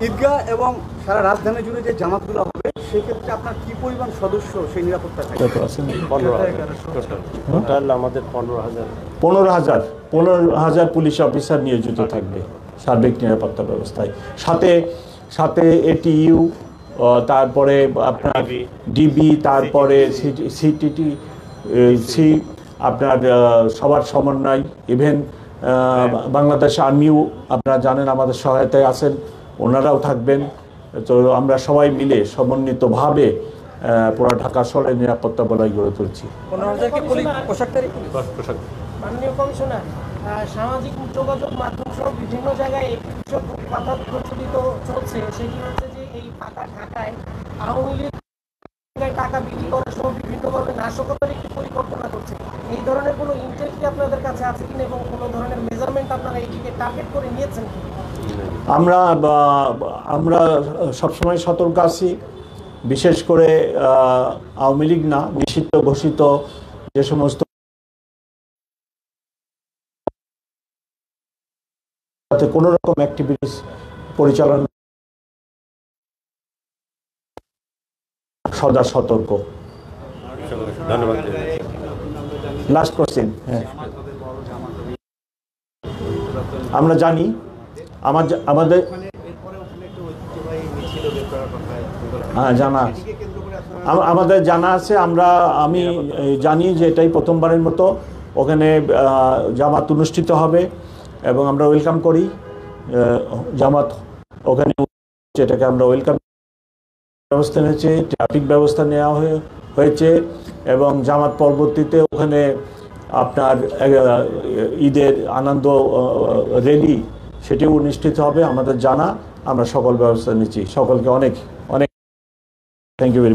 ঈদগাহ এবং সারা রাজধানী জুড়ে যে জামাতগুলো হবে সেক্ষেত্রে আপনার কি পরিমাণ সদস্য সেই নিরাপত্তা থাকবে? 15,000 আমাদের 15,000 পুলিশ অফিসার নিয়োজিত থাকবে সার্বিক নিরাপত্তা ব্যবস্থায়। সাথে সাথে এটিইউ, তারপরে আপনার ডিবি, তারপরে সিটিটি সি, আপনার সবার সমন্বয়, ইভেন বাংলাদেশ আর্মিও আপনারা জানেন আমাদের সহায়তায় আছেন, ওনারাও থাকবেন। তো আমরা সবাই মিলে সমন্বিতভাবে পুরো ঢাকা শহরের নিরাপত্তা বলয় গড়ে তুলছি। মাননীয় কমিশনার, সামাজিক যোগাযোগ মাধ্যম সহ বিভিন্ন জায়গায় একটি বিষয় কথা প্রচলিত চলছে, সেটি হচ্ছে যে এই ফাঁকা ঢাকায় আওয়ামী লীগ টাকা বিক্রি করার সহ বিভিন্নভাবে নাশকতার একটি পরিকল্পনা করছে। এই ধরনের কোনো ইন্টেল কি আপনাদের কাছে আছে কিনা এবং কোনো ধরনের মেজারমেন্ট আপনারা এইটিকে টার্গেট করে নিয়েছেন? আমরা সবসময় সতর্ক আছি, বিশেষ করে আওয়ামী লীগ না, নিষিদ্ধ ঘোষিত যে সমস্ত কোনো রকম অ্যাক্টিভিটিস পরিচালনা সদা সতর্ক। ধন্যবাদ। Last question. হ্যাঁ, আমরা জানি আমাদের আমাদের জানা আছে, আমি জানি যে এটাই প্রথমবারের মতো ওখানে জামাত অনুষ্ঠিত হবে এবং আমরা ওয়েলকাম করি জামাত ওখানে, এটাকে আমরা ওয়েলকাম ব্যবস্থা নিয়েছে, ট্রাফিক ব্যবস্থা নেওয়া হয়েছে এবং জামাত পরবর্তীতে ওখানে আপনার ঈদের আনন্দ র্যালি সেটিও অনুষ্ঠিত হবে আমাদের জানা। আমরা সকল ব্যবস্থা নিচ্ছি। সকলকে অনেক অনেক থ্যাংক ইউ ভেরি মাচ।